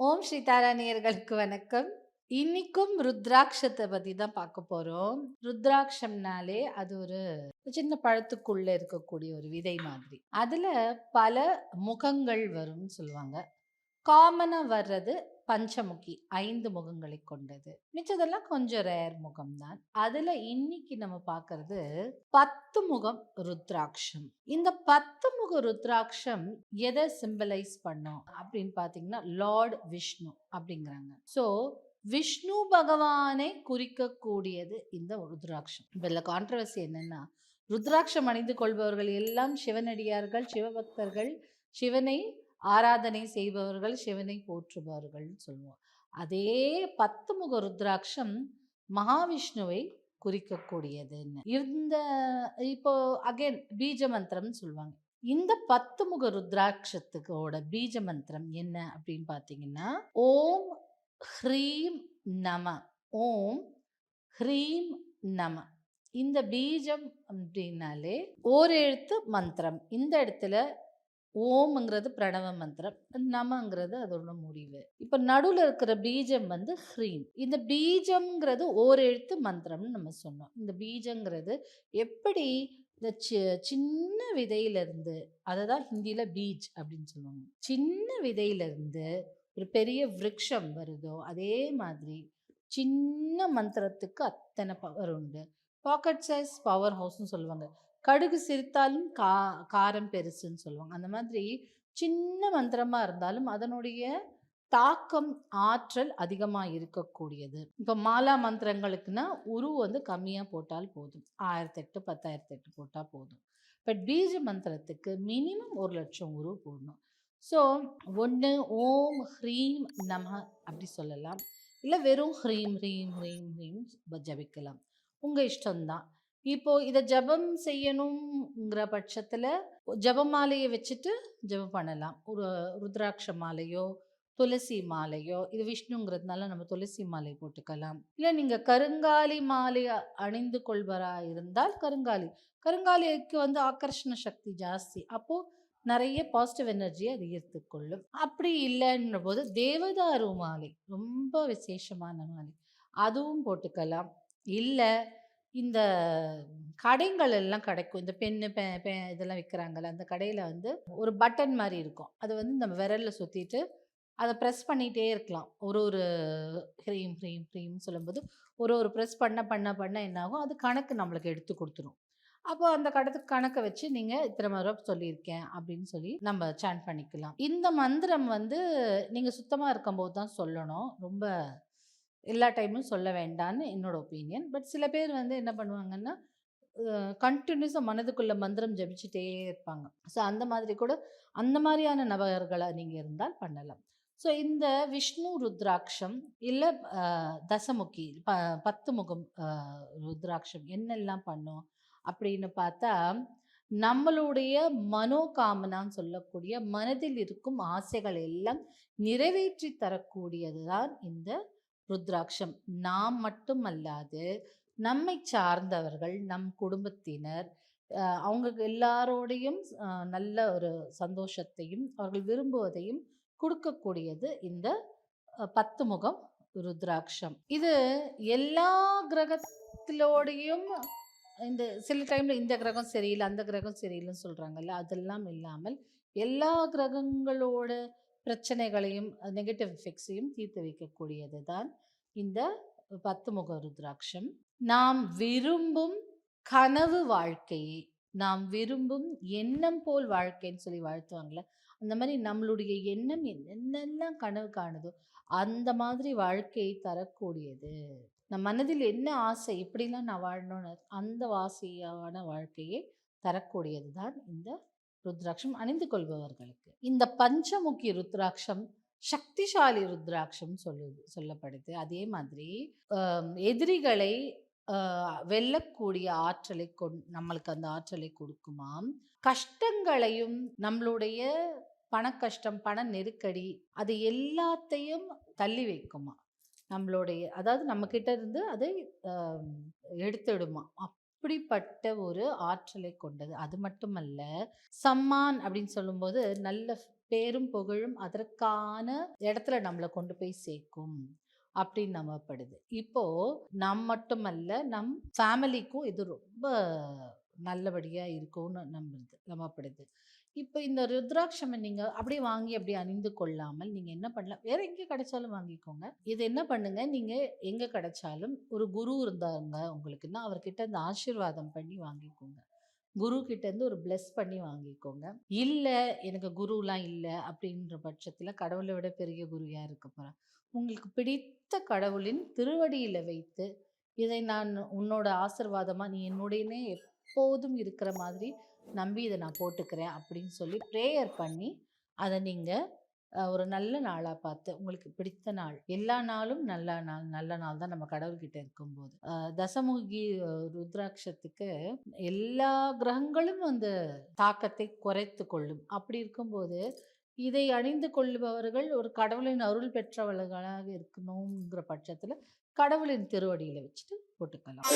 ஓம் ஸ்ரீ தாரா நேயர்களுக்கு வணக்கம். இன்னைக்கும் ருத்ராட்சத்தை பத்தி தான் பார்க்க போறோம். ருத்ராட்சம்னாலே அது ஒரு சின்ன பழத்துக்குள்ள இருக்கக்கூடிய ஒரு விதை மாதிரி. அதுல பல முகங்கள் வரும்னு சொல்லுவாங்க. காமனா வர்றது பஞ்சமுகி 5 முகங்களை கொண்டது. மிச்சதெல்லாம் கொஞ்சம் ரேர் முகம்தான். அதுல இன்னைக்கு நம்ம பார்க்கறது 10 முகம் ருத்ராட்சம். இந்த 10 முக ருத்ராட்சம் எதை சிம்பலைஸ் பண்ணும் அப்படின்னு பார்த்தீங்கன்னா லார்ட் விஷ்ணு அப்படிங்கிறாங்க. ஸோ விஷ்ணு பகவானை குறிக்கக்கூடியது இந்த ருத்ராட்சம். இதுல கான்ட்ரவர்சி என்னன்னா, ருத்ராட்சம் அணிந்து கொள்பவர்கள் எல்லாம் சிவனடியார்கள், சிவபக்தர்கள், சிவனை ஆராதனை செய்பவர்கள், சிவனை போற்றுபவர்கள் சொல்லுவோம். அதே 10 முக ருத்ராட்சம் மகாவிஷ்ணுவை குறிக்கக்கூடியதுன்னு. இந்த இப்போ அகைன் பீஜ மந்திரம் சொல்லுவாங்க. இந்த 10 முக ருத்ராட்சத்துக்கோட பீஜ மந்திரம் என்ன அப்படின்னு பார்த்தீங்கன்னா, ஓம் ஹ்ரீம் நம. ஓம் ஹ்ரீம் நம. இந்த பீஜம் அப்படின்னாலே ஓர் எழுத்து மந்திரம். இந்த இடத்துல ஓம்ங்கிறது பிரணவ மந்திரம், நமங்கிறது அதோட முடிவு. இப்ப நடுவில் இருக்கிற பீஜம் வந்து ஹ்ரீம். இந்த பீஜம்ங்கிறது ஓர் எழுத்து மந்திரம்னு நம்ம சொன்னோம். இந்த பீஜங்கிறது எப்படி இந்த சின்ன விதையிலிருந்து, அதை தான் ஹிந்தியில பீஜ் அப்படின்னு சொல்லுவாங்க. சின்ன விதையிலிருந்து ஒரு பெரிய விருட்சம் வருதோ அதே மாதிரி சின்ன மந்திரத்துக்கு அத்தனை பவர் உண்டு. பாக்கெட் சைஸ் பவர் ஹவுஸ்ன்னு சொல்லுவாங்க. கடுகு சிரித்தாலும் காரம் பெருசுன்னு சொல்லுவாங்க. அந்த மாதிரி சின்ன மந்திரமா இருந்தாலும் அதனுடைய தாக்கம், ஆற்றல் அதிகமா இருக்கக்கூடியது. இப்ப மாலா மந்திரங்களுக்குன்னா உரு வந்து கம்மியா போட்டால் போதும். 1008 10,008 போட்டா போதும். பட் பீஜ மந்திரத்துக்கு மினிமம் 1,00,000 உரு போடணும். ஸோ ஒன்று ஓம் ஹ்ரீம் நம அப்படி சொல்லலாம், இல்லை வெறும் ஹ்ரீம் ஹ்ரீம் ஹ்ரீம் ஹ்ரீம் ஜபிக்கலாம். உங்க இஷ்டம்தான். இப்போ இதை ஜபம் செய்யணுங்கிற பட்சத்துல ஜபமாலையை வச்சுட்டு ஜபம் பண்ணலாம். ஒரு ருத்ராட்ச மாலையோ துளசி மாலையோ, இது விஷ்ணுங்கிறதுனால நம்ம துளசி மாலை போட்டுக்கலாம். இல்லை நீங்க கருங்காலி மாலை அணிந்து கொள்வரா இருந்தால் கருங்காலிக்கு வந்து ஆகர்ஷண சக்தி ஜாஸ்தி. அப்போ நிறைய பாசிட்டிவ் எனர்ஜியை அது ஈர்த்துக்கொள்ளும். அப்படி இல்லைன்ற போது தேவதாரு மாலை ரொம்ப விசேஷமான மாலை, அதுவும் போட்டுக்கலாம். இல்லை இந்த கடைங்கள் எல்லாம் கிடைக்கும், இந்த பென்னு இதெல்லாம் விற்கிறாங்கல்ல, அந்த கடையில் வந்து ஒரு பட்டன் மாதிரி இருக்கும். அது வந்து நம்ம விரலில் சுற்றிட்டு அதை ப்ரெஸ் பண்ணிகிட்டே இருக்கலாம். ஒரு ஹ்ரீம் ஹ்ரீம் ஹ்ரீம் சொல்லும்போது ஒரு ப்ரெஸ் பண்ண பண்ண பண்ண என்னாகும், அது கணக்கு நம்மளுக்கு எடுத்து கொடுத்துரும். அப்போ அந்த கணக்கை வச்சு நீங்கள் இத்தனை முறை சொல்லியிருக்கேன் அப்படின்னு சொல்லி நம்ம சாண்ட் பண்ணிக்கலாம். இந்த மந்திரம் வந்து நீங்கள் சுத்தமாக இருக்கும்போது தான் சொல்லணும். ரொம்ப எல்லா டைமும் சொல்ல வேண்டான்னு என்னோட ஒப்பீனியன். பட் சில பேர் வந்து என்ன பண்ணுவாங்கன்னா, கண்டினியூஸாக மனதுக்குள்ள மந்திரம் ஜபிச்சுட்டே இருப்பாங்க. ஸோ அந்த மாதிரி கூட அந்த மாதிரியான நபர்களாக நீங்கள் இருந்தால் பண்ணலாம். ஸோ இந்த விஷ்ணு ருத்ராட்சம் இல்லை தசமுகி 10 முகம் ருத்ராட்சம் என்னெல்லாம் பண்ணும் அப்படின்னு பார்த்தா, நம்மளுடைய மனோகாமனான்னு சொல்லக்கூடிய மனதில் இருக்கும் ஆசைகள் எல்லாம் நிறைவேற்றி தரக்கூடியது தான் இந்த ருத்ராட்சம். நாம் மட்டும் அல்லாது நம்மை சார்ந்தவர்கள், நம் குடும்பத்தினர், அவங்க எல்லாரோடையும் நல்ல ஒரு சந்தோஷத்தையும் அவர்கள் விரும்புவதையும் கொடுக்கக்கூடியது இந்த 10 முகம் ருத்ராட்சம். இது எல்லா கிரகத்திலோடையும் இந்த சில டைம்ல இந்த கிரகம் சரியில்லை, அந்த கிரகம் சரியில்லைன்னு சொல்றாங்கல்ல, அதெல்லாம் இல்லாமல் எல்லா கிரகங்களோட பிரச்சனைகளையும் நெகட்டிவ் எஃபெக்ட்ஸையும் தீர்த்து வைக்கக்கூடியது தான் இந்த 10 முக ருத்ராட்சம். நாம் விரும்பும் கனவு வாழ்க்கையை, நாம் விரும்பும் எண்ணம் போல் வாழ்க்கைன்னு சொல்லி வாழ்த்துவாங்கள்ல, அந்த மாதிரி நம்மளுடைய எண்ணம் என்னென்னலாம் கனவு காணுதோ அந்த மாதிரி வாழ்க்கையை தரக்கூடியது. நம் மனதில் என்ன ஆசை, இப்படிலாம் நான் வாழணும்னு அந்த ஆசையான வாழ்க்கையை தரக்கூடியது தான் இந்த ருத்ராட்சம் அணிந்து கொள்பவர்களுக்கு. இந்த பஞ்சமுகி ருத்ராட்சம் சக்திசாலி ருத்ராட்சம் சொல்லப்படுது. அதே மாதிரி எதிரிகளை வெல்லக்கூடிய ஆற்றலை நம்மளுக்கு அந்த ஆற்றலை கொடுக்குமாம். கஷ்டங்களையும் நம்மளுடைய பண கஷ்டம், பண நெருக்கடி, அது எல்லாத்தையும் தள்ளி வைக்குமா. நம்மளுடைய அதாவது நம்ம கிட்ட இருந்து அதை எடுத்துடுமா. அப்படிப்பட்ட ஒரு ஆற்றலை கொண்டது. அது மட்டுமல்ல, சம்மான் அப்படின்னு சொல்லும்போது நல்ல பேரும் புகழும் அதற்கான இடத்துல நம்மளை கொண்டு போய் சேர்க்கும் அப்படின்னு நம்பப்படுது. இப்போ நம் மட்டுமல்ல, நம் ஃபேமிலிக்கும் இது ரொம்ப நல்லபடியா இருக்கும்னு நம்பப்படுது. இப்போ இந்த ருத்ராட்சம் நீங்க அப்படியே வாங்கி அப்படியே அணிந்து கொள்ளாமல் நீங்க என்ன பண்ணலாம், வேற எங்க கிடைச்சாலும் வாங்கிக்கோங்க. இது என்ன பண்ணுங்க, நீங்க எங்க கிடைச்சாலும் ஒரு குரு இருந்தாங்க உங்களுக்குன்னா அவர்கிட்ட இந்த ஆசீர்வாதம் பண்ணி வாங்கிக்கோங்க. குரு கிட்ட இருந்து ஒரு பிளஸ் பண்ணி வாங்கிக்கோங்க. இல்ல எனக்கு குருலாம் இல்ல அப்படின்ற பட்சத்துல கடவுளை விட பெரிய குரு யார் இருக்க போறா? உங்களுக்கு பிடித்த கடவுளின் திருவடியில வைத்து, இதை நான் உன்னோட ஆசீர்வாதமா நீ என்னுடையனே எப்போதும் இருக்கிற மாதிரி நம்பி இதை நான் போட்டுக்கிறேன் அப்படின்னு சொல்லி ப்ரேயர் பண்ணி அதை நீங்க ஒரு நல்ல நாளா பார்த்து உங்களுக்கு பிடித்த நாள், எல்லா நாளும் நல்ல நாள் தான் நம்ம கடவுள்கிட்ட இருக்கும்போது. தசமுகி ருத்ராட்சத்துக்கு எல்லா கிரகங்களும் அந்த தாக்கத்தை குறைத்து கொள்ளும். அப்படி இருக்கும்போது இதை அணிந்து கொள்பவர்கள் ஒரு கடவுளின் அருள் பெற்றவர்களாக இருக்கணுங்கிற பட்சத்துல கடவுளின் திருவடியில வச்சுட்டு போட்டுக்கலாம்.